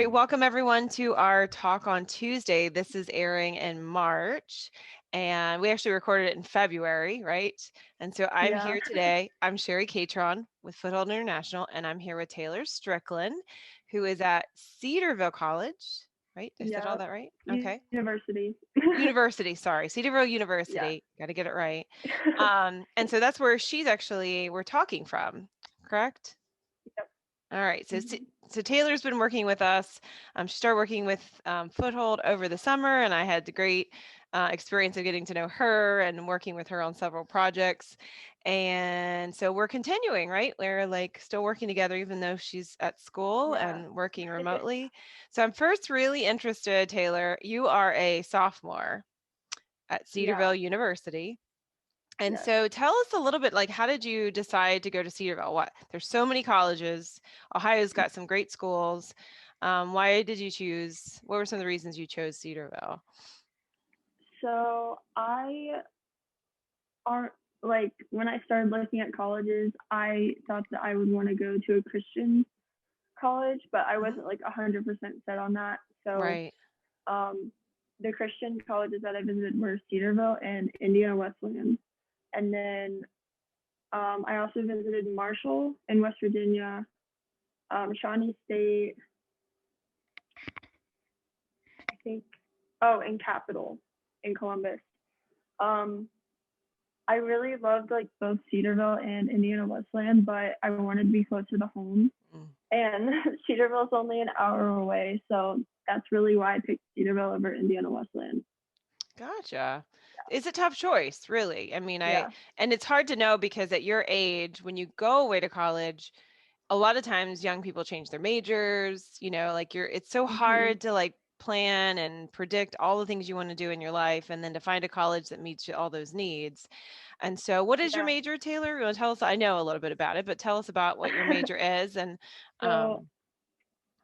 right, welcome everyone to our talk on Tuesday. This is airing in March, and we actually recorded it in February, right? And so I'm Yeah, here today. I'm Cherie Catron with Foothold International, and I'm here with Taylor Strickland, who is at Cedarville College, right? Did I said all yeah. that right? Okay. University. University, sorry, Cedarville Yeah. University. Got to get it right. And so that's where we're talking from, correct? Yep. All right. Mhm. So Taylor's been working with us. She started working with Foothold over the summer, and I had the great experience of getting to know her and working with her on several projects. And so we're continuing, right? We're like still working together, even though she's at school Yeah. and working remotely. So I'm first really interested, Taylor. You are a sophomore at Yeah. Cedarville University. And Yes. so tell us a little bit, like, how did you decide to go to Cedarville? There's so many colleges. Ohio's got some great schools. Why did you choose, what were some of the reasons you chose Cedarville? So I aren't like when I started looking at colleges, I thought that I would want to go to a Christian college, but I Mhm. wasn't like 100% set on that. So Right. um, the Christian colleges that I visited were Cedarville and Indiana Wesleyan, and then I also visited Marshall in West Virginia, Shawnee State, I think. Oh, and Capital in Columbus. Um, I really loved like both Cedarville and Indiana Wesleyan, but I wanted to be closer to home. Mm. And Cedarville's only an hour away, so that's really why I picked Cedarville over Indiana Wesleyan. Gotcha. It's a tough choice, really. I mean, Yeah. and it's hard to know because at your age, when you go away to college, a lot of times young people change their majors, like it's so Mhm. hard to like plan and predict all the things you want to do in your life and then to find a college that meets all those needs. And so what is your Yeah. major, Taylor? You want to tell us? I know a little bit about it, but tell us about what your major is and So um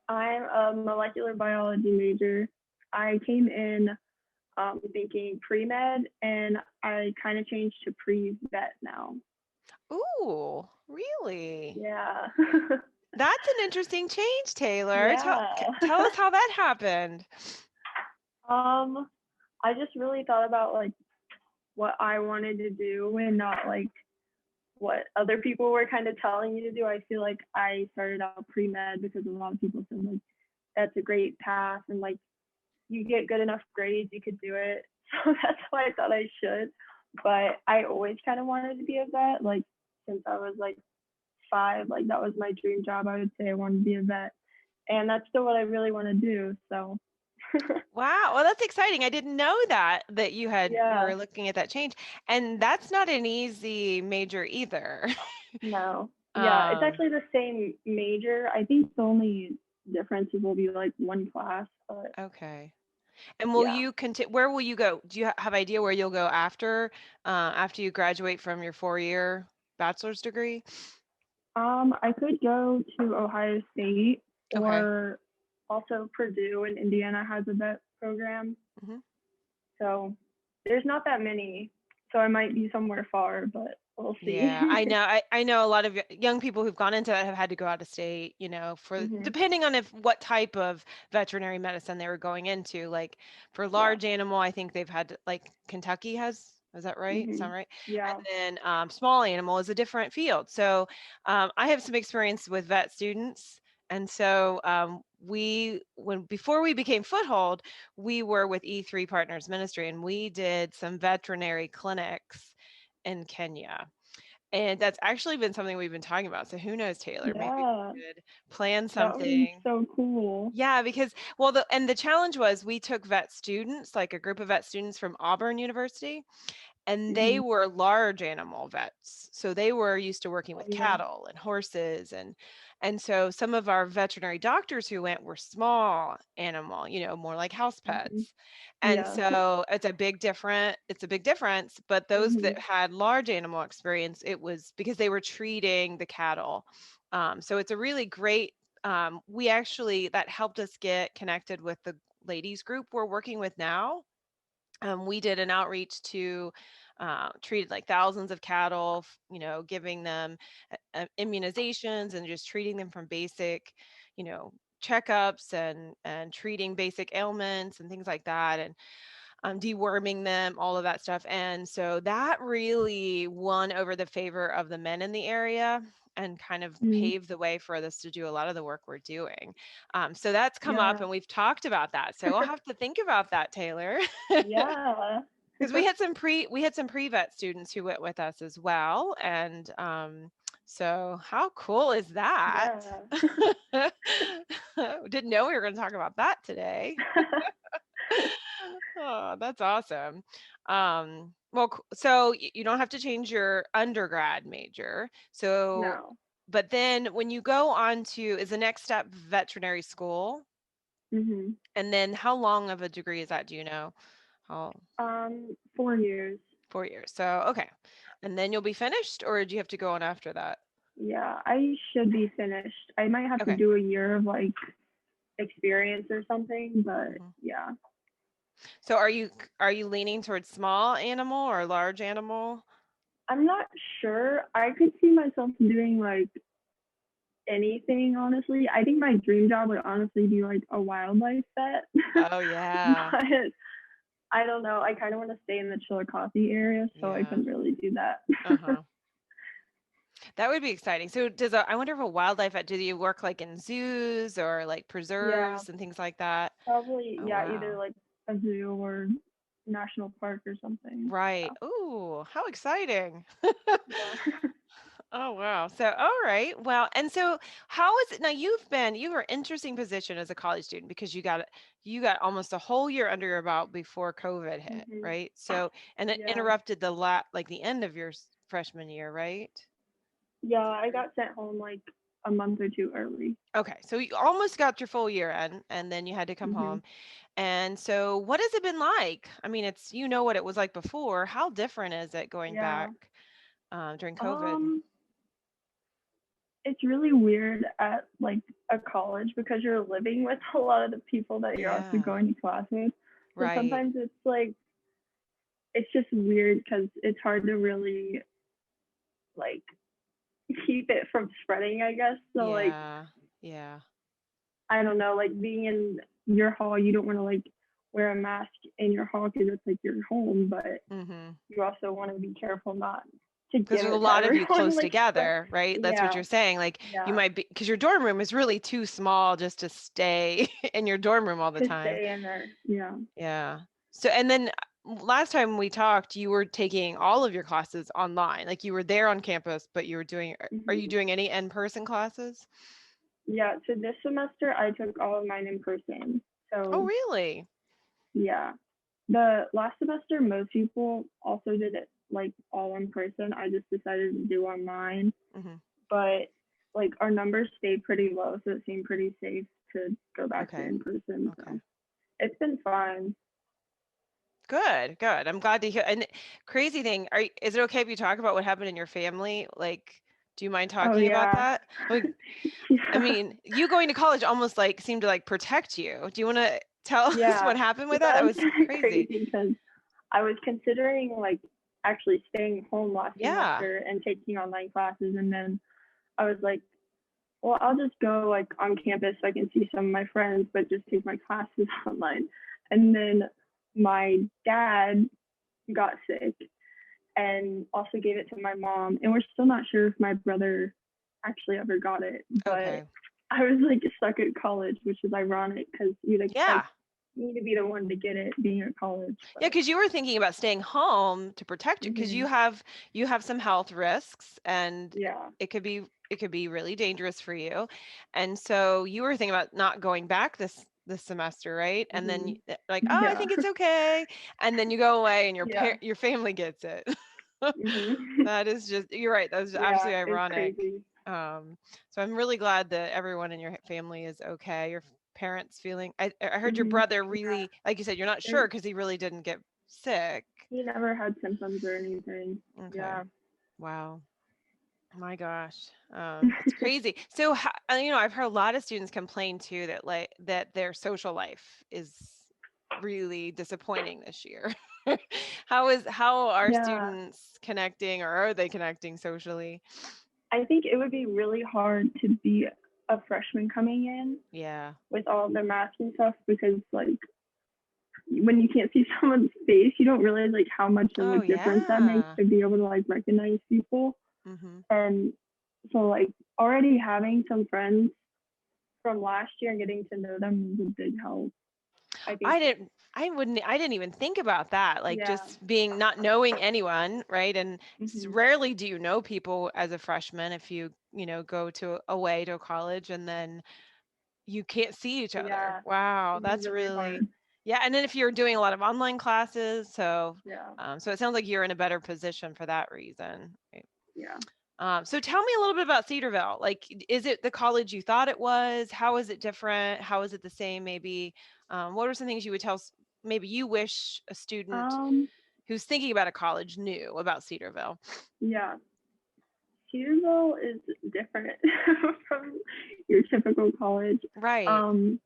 I'm a molecular biology major. I came in thinking pre med, and I kind of changed to pre vet now. ooh, really? Yeah. That's an interesting change, Taylor. Tell Yeah. tell us how that happened. um, I just really thought about like what I wanted to do and not like what other people were kind of telling me to do. I feel like I started out pre med because a lot of people said like that's a great path and like you get good enough grades, you could do it. So that's why I thought I should. But I always kind of wanted to be a vet, like since I was like 5, like that was my dream job. I would say I wanted to be a vet, and that's still what I really want to do. So Wow. Well, that's exciting. I didn't know that you yeah, were looking at that change. And that's not an easy major either. no, yeah, it's Um, actually the same major. I think the only differences will be like one class, but okay. And will yeah. you continue, where will you go? Do you have idea where you'll go after you graduate from your 4-year bachelor's degree? I could go to Ohio State Okay. or also Purdue in Indiana has a vet program. Mhm. So there's not that many. So I might be somewhere far, but we'll see. Yeah, I know. I know a lot of young people who've gone into that have had to go out of state, for Mhm. depending on if what type of veterinary medicine they were going into. Like for Yeah. large animal, I think they've had like Kentucky has, is that right? Sound Mhm. right? Yeah. And then small animal is a different field. So I have some experience with vet students. And so before we became Foothold, we were with E3 Partners Ministry and we did some veterinary clinics in Kenya. And that's actually been something we've been talking about. So who knows, Taylor? Maybe Yeah. we could plan That would be something. so cool. Yeah, because the challenge was we took vet students, like a group of vet students from Auburn University, and they Mhm. were large animal vets. So they were used to working Oh with yeah. cattle and horses and so some of our veterinary doctors who went were small animal, more like house Mhm. pets. And Yeah. so it's a big difference, but those that Mhm. had large animal experience, it was because they were treating the cattle. So it's a really great we actually that helped us get connected with the ladies group we're working with now. We did an outreach to treated like thousands of cattle, giving them immunizations and just treating them from basic, you know, checkups and treating basic ailments and things like that, and deworming them, all of that stuff. And so that really won over the favor of the men in the area and kind of Mm, paved the way for us to do a lot of the work we're doing. So that's come up yeah. and we've talked about that. So we'll have to think about that, Taylor. Yeah. Because we had some pre-vet students who went with us as well. And so how cool is that? Yeah. Didn't know we were going to talk about that today. Oh, that's awesome. Well, so you don't have to change your undergrad major. So, No. but then when you go on to, is the next step veterinary school? Mhm. And then how long of a degree is that? Do you know? How, 4 years. 4 years. So, okay. And then you'll be finished, or do you have to go on after that? Yeah, I should be finished. I might have to Okay. do a year of like experience or something, but Mhm. yeah. So are you leaning towards small animal or large animal? I'm not sure. I could see myself doing like anything, honestly. I think my dream job would honestly be like a wildlife vet. Oh yeah. But I don't know. I kind of want to stay in the Chillicothe area, so I Yeah. couldn't really do that. Uh-huh. That would be exciting. So I wonder if a wildlife vet, do you work like in zoos or like Yeah, preserves and things like that? probably, Oh yeah, either wow. like a zoo or national park or something. Right. Ooh, how exciting. Yeah. Oh wow. So all right. Well, and so how is it now you were in an interesting position as a college student because you got almost a whole year under your belt before COVID hit, Hmm. right? So and it Yeah. interrupted like the end of your freshman year, right? Yeah, I got sent home like a month or two early. Okay, so you almost got your full year in, and then you had to come Hmm. home. And so, what has it been like? I mean, it's you know what it was like before. How different is it going Yeah. back during COVID? Um, it's really weird at like a college because you're living with a lot of the people that you're also Yeah, going to class with. So right. sometimes it's like it's just weird because it's hard to really like keep it from spreading, I guess. So like Yeah, yeah. I don't know, like being in your hall, you don't want to like wear a mask in your hall because it's like your home, but Mm-hmm. you also want to be careful not to Because give there's a it to lot of you everyone. close Like spread. together, right? That's what Yeah, you're saying. Like you yeah, might be because your dorm room is really too small just to stay in your dorm room all the to time. stay in there. Yeah. Yeah. So, and then last time we talked, you were taking all of your classes online. Like you were there on campus, but you were doing, are you Hmm. doing any in-person classes? Yeah. So this semester I took all of mine in person. Oh, So really? yeah, the last semester most people also did it like all in person. I just decided to do online, Hmm. but like our numbers stayed pretty low, so it seemed pretty safe to go back to Okay. in person. Okay. So it's been fine. Good, good. I'm glad to hear. And crazy thing, is it okay if you talk about what happened in your family? Like, do you mind Oh talking about yeah. that? Like, I Yeah. mean, you going to college almost like seemed to like protect you. Do you want to tell us Yeah. what happened with that? That That's was crazy. crazy because I was considering like actually staying home last Yeah. semester and taking online classes, and then I was like, well, I'll just go like on campus so I can see some of my friends, but just take my classes online. And then my dad got sick and also gave it to my mom. And we're still not sure if my brother actually ever got it, but Okay. I was like stuck at college, which is ironic because you'd expect Yeah. me to be the one to get it being at college. Yeah, But because you were thinking about staying home to protect you because hmm, you have some health risks and yeah, it could be really dangerous for you. And so you were thinking about not going back this semester, right? And then hmm, like, oh, I yeah, think it's okay. And then you go away and yeah, your family gets it. hmm, That is just you're right. That's yeah, absolutely it's ironic. crazy. So I'm really glad that everyone in your family is okay. Your parents feeling. I heard your Hmm. brother really, like you said, you're not sure And because he really didn't get sick. he never had symptoms or anything. Okay. Yeah. Wow. My gosh. It's crazy. So, you know, I've heard a lot of students complain too that like that their social life is really disappointing this year. How are Yeah, students connecting or are they connecting socially? I think it would be really hard to be a freshman coming in Yeah. with all the masks and stuff, because like when you can't see someone's face, you don't realize like how much of a Oh, difference that makes yeah. to be able to like recognize people. Mm-hmm. And so like already having some friends from last year and getting to know them was a big help. I think. I didn't even think about that. Like Yeah. just being not knowing anyone, right? And Mhm. rarely do you know people as a freshman if you go to away to a college and then you can't see each other. Yeah. Wow, It was that's really really, hard. yeah. And then if you're doing a lot of online classes, Yeah. so it sounds like you're in a better position for that reason. Right? Yeah. So tell me a little bit about Cedarville. Like, is it the college you thought it was? How is it different? How is it the same? Maybe, what are some things you would tell, maybe you wish a student Um. who's thinking about a college knew about Cedarville? Yeah. Cedarville is different from your typical college. Right. Um.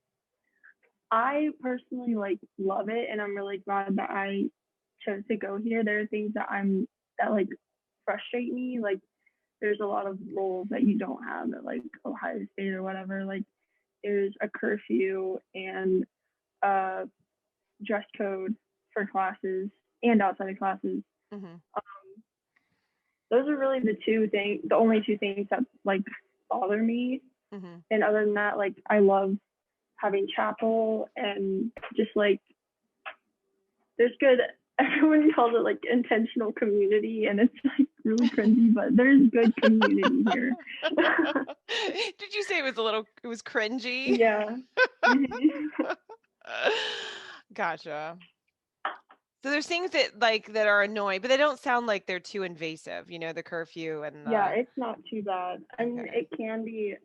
I personally like love it, and I'm really glad that I chose to go here. There are things that like frustrate me. Like there's a lot of rules that you don't have at like Ohio State or whatever. Like there's a curfew and a dress code for classes and outside of classes. Mm-hmm. Those are really the only two things that like bother me. Mm-hmm. And other than that, like I love having chapel and just like there's good. Everyone calls it like intentional community, and it's like really cringy, but there's good community here. Did you say it was cringy? Yeah. Mhm. Gotcha. So there's things that are annoying, but they don't sound like they're too invasive, the curfew and Yeah, the it's not too bad. I mean, okay. it can be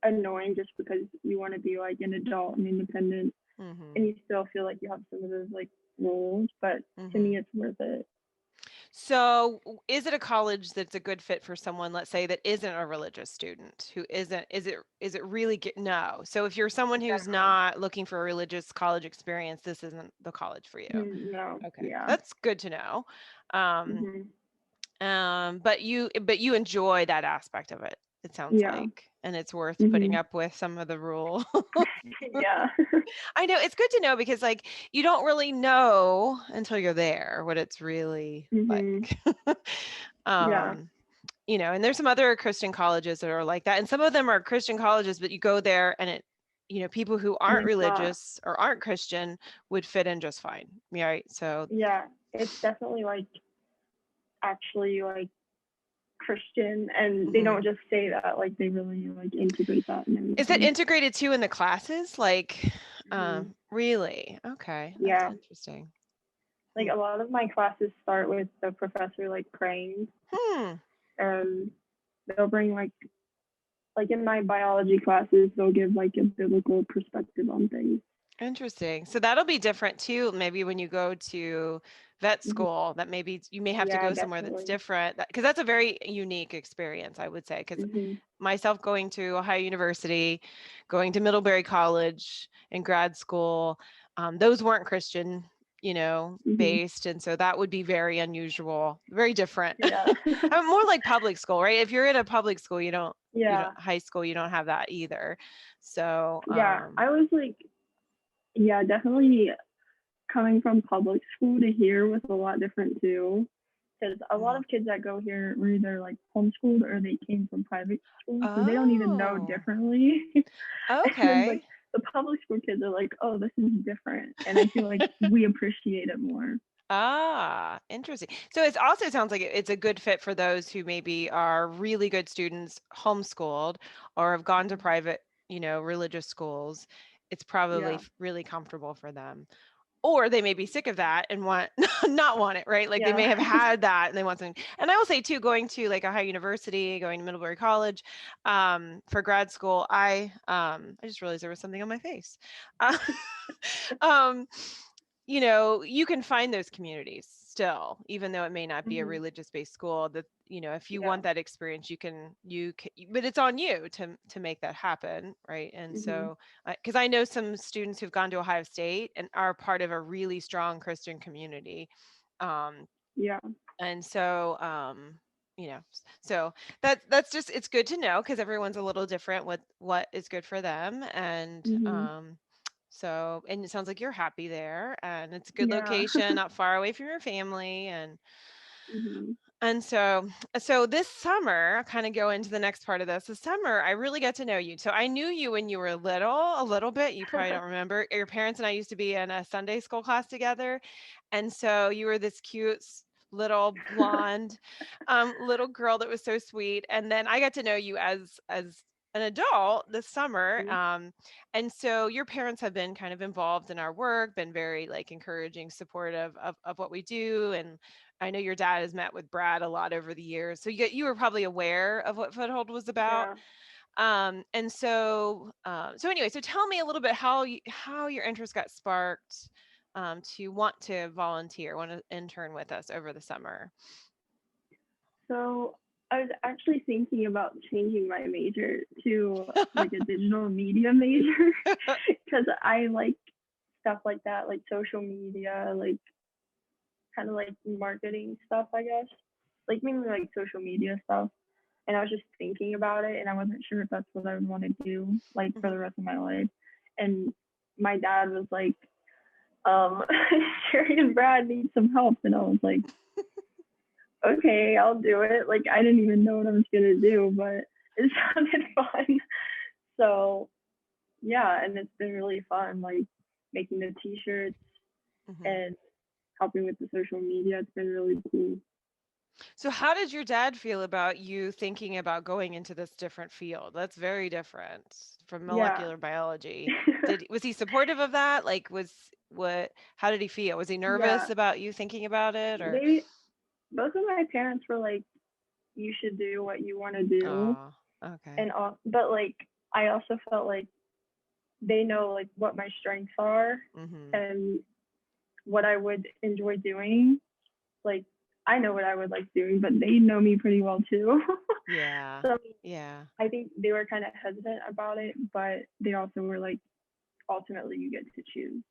annoying just because you want to be like an adult and independent, and Mhm. you still feel like you have some of those like rules, but to me, Mhm. it's worth it. So, is it a college that's a good fit for someone, let's say, that isn't a religious student, who isn't, is it really no. So if you're someone Yeah, who's no. not looking for a religious college experience, this isn't the college for you. No, Okay. yeah. That's good to know. Um, Hmm. but you enjoy that aspect of it, it sounds Yeah. like, and it's worth putting Hmm. up with some of the rules. Yeah. I know it's good to know because like you don't really know until you're there what it's really Hmm. like. Yeah. um, and there's some other Christian colleges that are like that. And some of them are Christian colleges, but you go there and people who And aren't it's not. religious or aren't Christian would fit in just fine. Yeah, right. So Yeah, it's definitely like actually like Christian, and they don't mhm. just say that. Like they really like integrate that and Is that everything. integrated too in the classes? Like, Hmm. really? Okay, that's Yeah. interesting. Like Hmm. a lot of my classes start with the professor like praying, Hmm. and they'll bring like in my biology classes they'll give like a biblical perspective on things. Interesting. So that'll be different too. Maybe when you go to vet Hmm. school, that maybe you may have to Yeah, go somewhere that's definitely. different. Because that's a very unique experience, I would say. Because Hmm. myself going to Ohio University, going to Middlebury College in grad school, those weren't Christian, Hmm. based, and so that would be very unusual, very different. Yeah. More like public school, right? If you're in a public school, you don't Yeah. high school, you don't have that either. So, Yeah. I was like, yeah, definitely coming from public school to here was a lot different too. Because a lot mhm. of kids that go here were either like homeschooled or they came from private schools, so they don't even know Oh, differently. And then like okay. the public school kids are like, oh, this is different, and I feel like we appreciate it more. Ah, interesting. So it also sounds like it's a good fit for those who maybe are really good students, homeschooled, or have gone to Mhm. private, religious schools. It's probably Yeah, really comfortable for them. Or they may be sick of that and want not want it, right? Like they yeah. may have had that and they want something. And I will say too, going to like Ohio University, going to Middlebury College, for grad school, I just realized there was something on my face. Uh, um, you can find those communities still, even though it may not be a Hmm. religious based school. That if you Yeah. want that experience, you can, but it's on you to make that happen, right? And Hmm. so, because I know some students who've gone to Ohio State and are part of a really strong Christian community, um, Yeah. and so so that's just, it's good to know because everyone's a little different with what is good for them. And Mhm. so, and it sounds like you're happy there, and it's a good Yeah. location, not far away from your family. Mhm. And so this summer, kind of go into the next part of this. This summer, I really got to know you. So I knew you when you were little, a little bit. You probably don't remember. Your parents and I used to be in a Sunday school class together. And so you were this cute little blonde little girl that was so sweet. And then I got to know you as an adult this summer. Mhm. And so your parents have been kind of involved in our work, been very like encouraging, supportive of what we do. And I know your dad has met with Brad a lot over the years, so you were probably aware of what Foothold was about. Yeah. And so so anyway, so tell me a little bit how your interest got sparked to want to volunteer, want to intern with us over the summer. So I was actually thinking about changing my major to like a digital media major because I like stuff like that, like social media, like kind of like marketing stuff, I guess. Like mainly like social media stuff. And I was just thinking about it and I wasn't sure if that's what I would want to do like for Mhm. the rest of my life. And my dad was like, Cherie and Brad need some help. And I was like, okay, I'll do it. Like I didn't even know what I was gonna do, but it sounded fun. So yeah, and it's been really fun, like making the t-shirts Mhm. and helping with the social media. It's been really cool. So how did your dad feel about you thinking about going into this different field? That's very different from Yeah. molecular biology. Was he supportive of that? Like how did he feel? Was he nervous Yeah. about you thinking about it, or They both of my parents were like, you should do what you want to do. oh, okay. And all, but like I also felt like they know like what my strengths are Mhm. and what I would enjoy doing. Like I know what I would like doing, but they know me pretty well too. Yeah. So Yeah. I think they were kind of hesitant about it, but they also were like, ultimately you get to choose.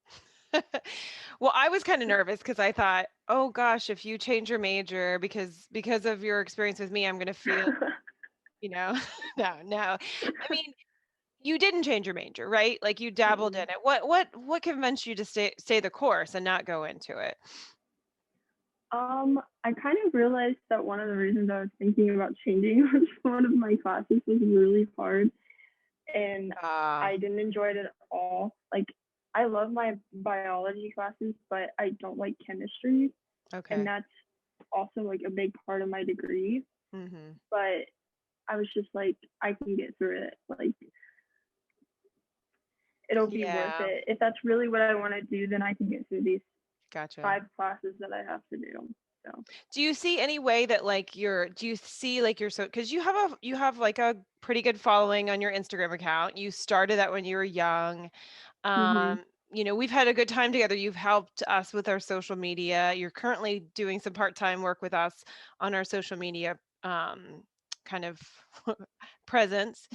Well, I was kind of nervous because I thought, oh gosh, if you change your major because of your experience with me, I'm going to feel, you know, no. I mean, you didn't change your major, right? Like you dabbled in Mm-mm. it. What convinced you to stay the course and not go into it? I kind of realized that one of the reasons I was thinking about changing was one of my classes was really hard and Ah, I didn't enjoy it at all. Like I love my biology classes, but I don't like chemistry, and okay. that's also like a big part of my degree. Mhm. But I was just like, I can get through it. Like it'll be worth Yeah, it. If that's really what I want to do, then I can get through these gotcha. 5 classes that I have to do. So. Do you see any way that like do you see like you're so because you have like a pretty good following on your Instagram account. You started that when you were young. Mhm. Um, we've had a good time together. You've helped us with our social media. You're currently doing some part-time work with us on our social media kind of presence.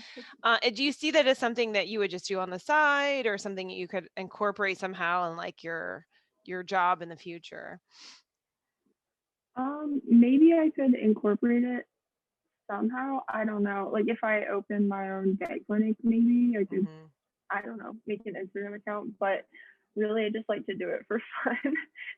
Do you see that as something that you would just do on the side or something that you could incorporate somehow in like your job in the future? Maybe I could incorporate it somehow. I don't know. Like if I open my own vet clinic, maybe I could, Hmm. I don't know, make an Instagram account. But really, I just like to do it for fun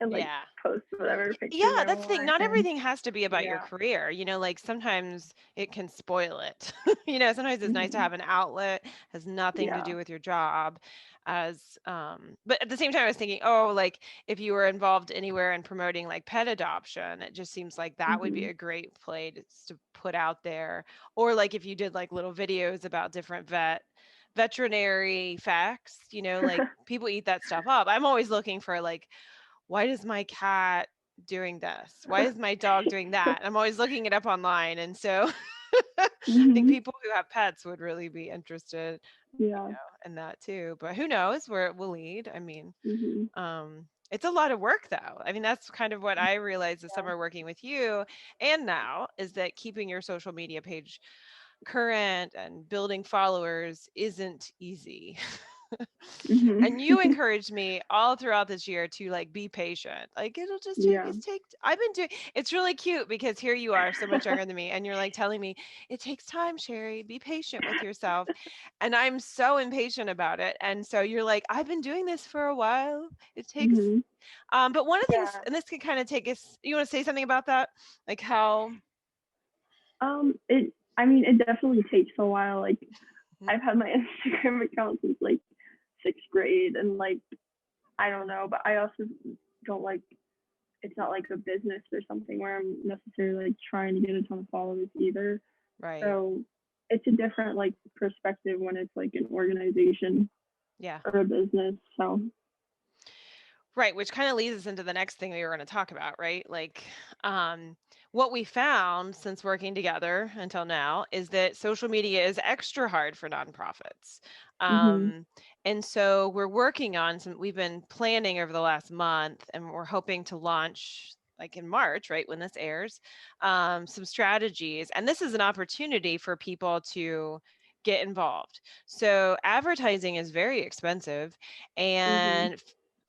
and like Yeah. post whatever Yeah, pictures I that's the thing. want. Not And everything has to be about your yeah. career. Like sometimes it can spoil it. Sometimes it's nice to Hmm. have an outlet, has nothing to Yeah. do with your job. But at the same time, I was thinking, oh, like if you were involved anywhere in promoting like pet adoption, it just seems like that would be Hmm. a great play to put out there. Or like if you did like little videos about different veterinary facts, like people eat that stuff up. I'm always looking for like why does my cat doing this? Why is my dog doing that? I'm always looking it up online. And so I think Hmm. people who have pets would really be interested, Yeah. in that too. But who knows where it will lead? I mean, Hmm. it's a lot of work though. I mean, that's kind of what I realized this summer working with you and now is that keeping your social media page current and building followers isn't easy. Mhm. And you encouraged me all throughout this year to like be patient. Like it'll just take Yeah. I've been doing it's really cute because here you are so much younger than me and you're like telling me it takes time, Cherie, be patient with yourself. And I'm so impatient about it. And so you're like, I've been doing this for a while. It takes Mhm. but one of the things, Yeah. and this can kind of take us, you want to say something about that? Like how It. I mean, it definitely takes a while. Like, Mhm. I've had my Instagram account since like sixth grade, and like I don't know, but I also don't like. It's not like a business or something where I'm necessarily like trying to get a ton of followers either. Right. So it's a different like perspective when it's like an organization Yeah. or a business. So Right, which kind of leads us into the next thing we were going to talk about, right? Like, um, what we found since working together until now is that social media is extra hard for nonprofits. mhm. Um, and so we're working on some, we've been planning over the last month, and we're hoping to launch like in March, right, when this airs, some strategies. And this is an opportunity for people to get involved. So advertising is very expensive, Mhm. and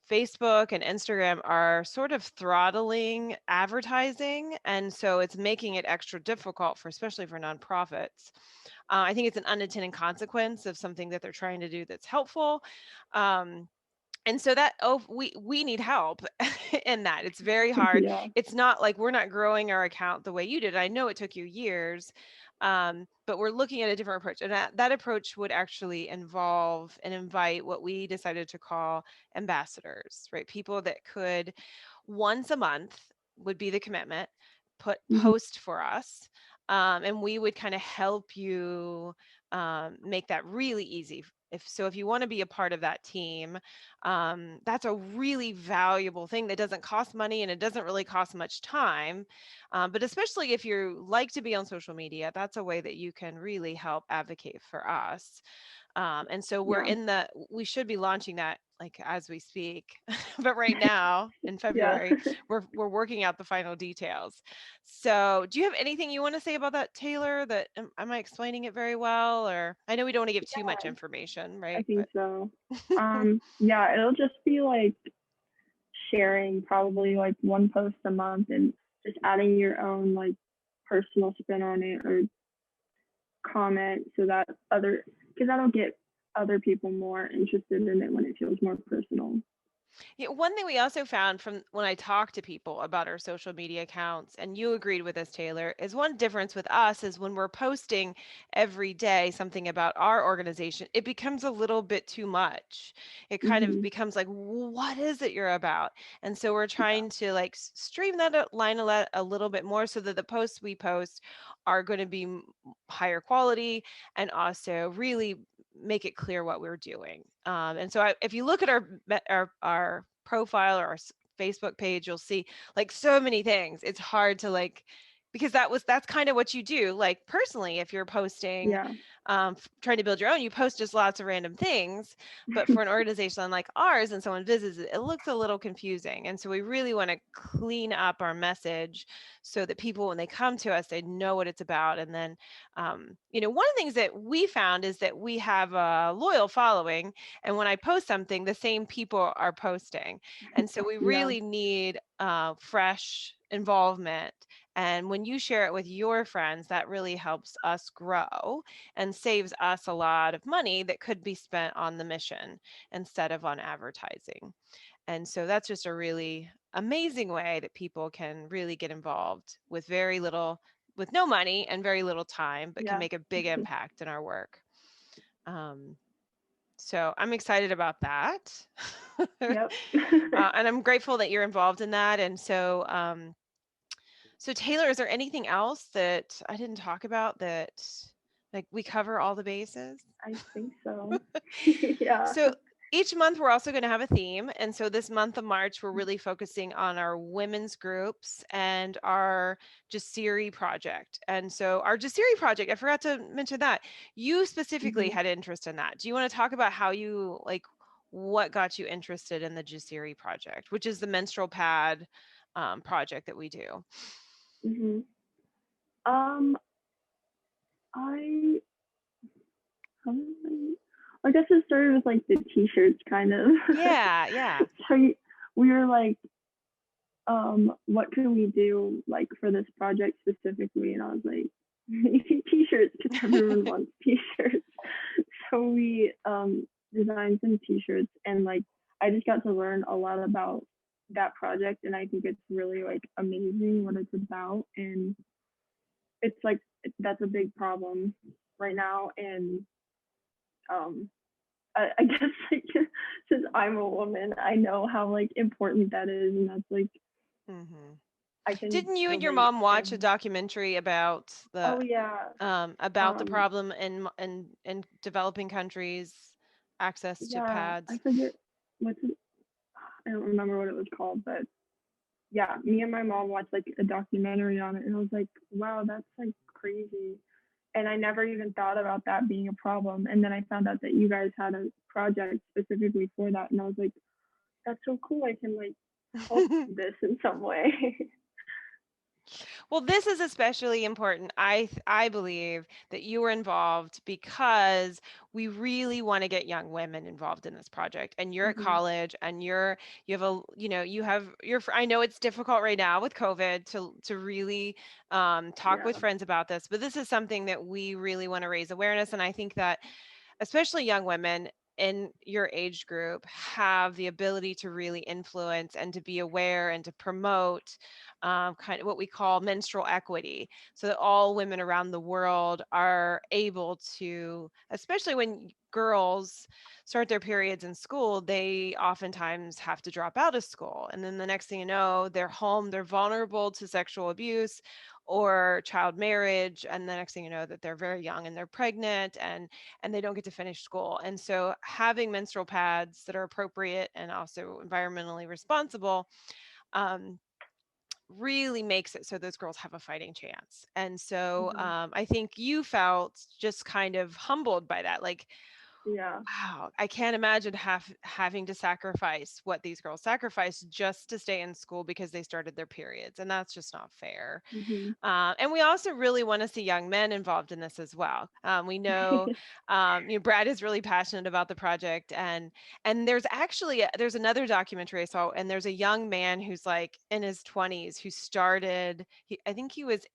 Facebook and Instagram are sort of throttling advertising, and so it's making it extra difficult for, especially for nonprofits. I think it's an unintended consequence of something that they're trying to do that's helpful. Um, and so that we need help in that. It's very hard. Yeah. It's not like we're not growing our account the way you did. I know it took you years, but we're looking at a different approach, and that approach would actually involve and invite what we decided to call ambassadors, right? People that could once a month would be the commitment, put Mhm. post for us, and we would kind of help you make that really easy. If you want to be a part of that team, that's a really valuable thing that doesn't cost money and it doesn't really cost much time. But especially if you like to be on social media, that's a way that you can really help advocate for us. And so Yeah. we should be launching that like as we speak. But right now in Yeah. February, we're working out the final details. So do you have anything you want to say about that, Taylor? That am I explaining it very well? Or I know we don't want to give too much Yeah, information, I right? think But so. Yeah, it'll just be like sharing probably like one post a month and just adding your own like personal spin on it or comment so that other because that'll get other people more interested in it when it feels more personal. yeah, one thing we also found from when I talked to people about our social media accounts, and you agreed with this, Taylor, is one difference with us is when we're posting every day something about our organization, it becomes a little bit too much. It kind of Mhm. becomes like, what is it you're about? And so we're trying to like stream that line a little bit more so that the posts we post are going to be higher quality and also really make it clear what we're doing. And so if you look at our profile or our Facebook page, you'll see like so many things. It's hard to like because that's kind of what you do. Like personally, if you're posting, Yeah. trying to build your own, you post just lots of random things. But for an organization like ours, and someone visits it, it looks a little confusing. And so we really want to clean up our message so that people, when they come to us, they know what it's about. And then one of the things that we found is that we have a loyal following. And when I post something, the same people are posting. And so we Yeah. really need fresh involvement. And when you share it with your friends, that really helps us grow and saves us a lot of money that could be spent on the mission instead of on advertising. And so that's just a really amazing way that people can really get involved with very little, with no money and very little time, but can Yeah. make a big impact in our work. Um, so I'm excited about that. Yep. And I'm grateful that you're involved in that. And so Taylor, is there anything else that I didn't talk about that like we cover all the bases? I think so. Yeah. So each month we're also going to have a theme. And so this month of March, we're really focusing on our women's groups and our Jasiri project. And so our Jasiri project, I forgot to mention that you specifically Mhm. had interest in that. Do you want to talk about how you like what got you interested in the Jasiri project, which is the menstrual pad project that we do? Mhm. Um, I, how did I guess it started with like the t-shirts kind of. Yeah, yeah. So we were like, what can we do like for this project specifically? And I was like, t-shirts because everyone wants t-shirts. So we designed some t-shirts, and like I just got to learn a lot about that project, and I think it's really like amazing what it's about, and it's like that's a big problem right now. And um I guess like since I'm a woman, I know how like important that is, and that's like Hmm. I can Didn't you and your relate. mom watch a And documentary oh yeah, about the um problem in developing countries, access to yeah, I pads? forget what's it, I don't remember what it was called, but yeah, me and my mom watched like a documentary on it, and I was like, wow, that's like crazy. And I never even thought about that being a problem. And then I found out that you guys had a project specifically for that, and I was like, that's so cool. I can like help this in some way. Well, this is especially important. I believe that you were involved because we really want to get young women involved in this project. And you're at Hmm. college, and you have a you have your I know it's difficult right now with COVID to really talk with Yeah. friends about this, but this is something that we really want to raise awareness. And I think that especially young women in your age group have the ability to really influence and to be aware and to promote kind of what we call menstrual equity, so that all women around the world are able to, especially when girls start their periods in school, they oftentimes have to drop out of school, and then the next thing you know, they're home, they're vulnerable to sexual abuse or child marriage, and the next thing you know that they're very young and they're pregnant, and they don't get to finish school. And so having menstrual pads that are appropriate and also environmentally responsible um, really makes it so those girls have a fighting chance. And so Hmm. I think you felt just kind of humbled by that. Like, Yeah. wow, I can't imagine having to sacrifice what these girls sacrificed just to stay in school because they started their periods. And that's just not fair. Hmm. And we also really want to see young men involved in this as well. We know, Brad is really passionate about the project, and there's actually there's another documentary I saw, and there's a young man who's like in his 20s who started. I think he was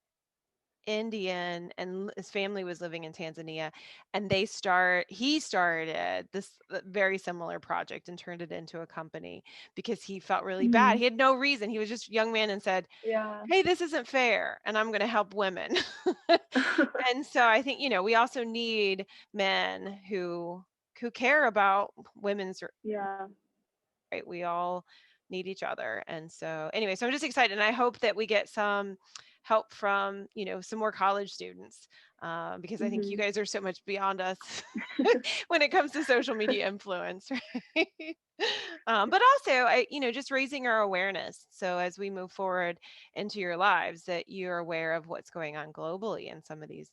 Indian, and his family was living in Tanzania, and he started this very similar project and turned it into a company because he felt really bad. Hmm. He had no reason. He was just a young man and said, Yeah. hey, this isn't fair, and I'm going to help women. And so I think, we also need men who care about women's Yeah. right. We all need each other. And so anyway, so I'm just excited, and I hope that we get some help from, some more college students, because I think you Hmm. guys are so much beyond us when it comes to social media influence, right? But also, just raising our awareness. So as we move forward into your lives, that you're aware of what's going on globally in some of these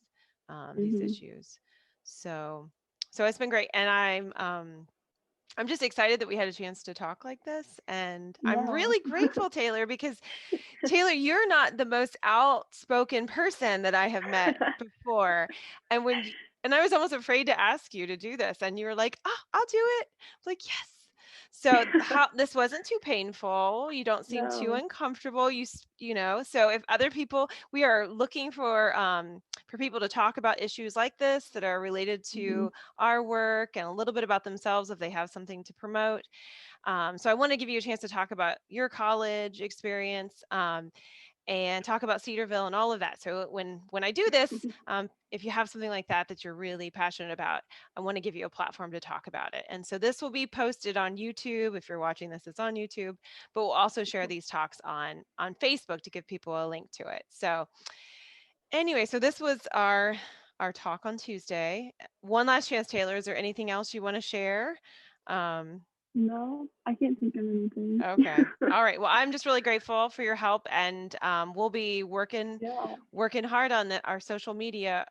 Hmm. issues. So, so it's been great, and I'm just excited that we had a chance to talk like this. And I'm Yeah. really grateful, Taylor, because Taylor, you're not the most outspoken person that I have met before. And and I was almost afraid to ask you to do this. And you were like, oh, I'll do it. Like, yes. So how this wasn't too painful. You don't seem too No. uncomfortable. So if other people, we are looking for people to talk about issues like this that are related Hmm. to our work and a little bit about themselves if they have something to promote. So I want to give you a chance to talk about your college experience, and talk about Cedarville and all of that. So when I do this, if you have something like that you're really passionate about, I want to give you a platform to talk about it. And so this will be posted on YouTube. If you're watching this, it's on YouTube, but we'll also share these talks on Facebook to give people a link to it. So anyway, so this was our talk on Tuesday. One last chance, Taylor. Is there anything else you want to share? Um, No, I can't think of anything. Okay. All right. Well, I'm just really grateful for your help, and we'll be Yeah. working hard on our social media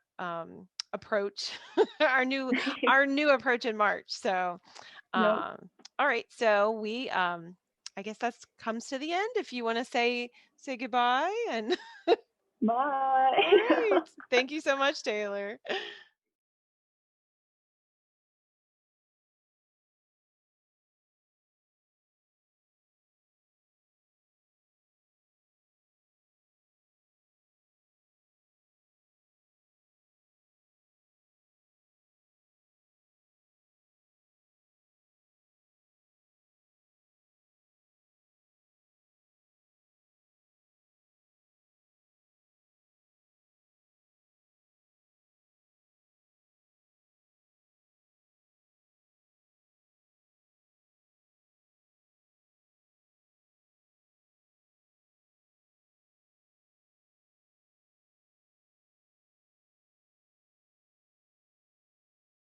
approach, our new approach in March. So, Yep. um, all right. So I guess that's comes to the end. If you want to say goodbye, and Bye. all right. Thank you so much, Taylor.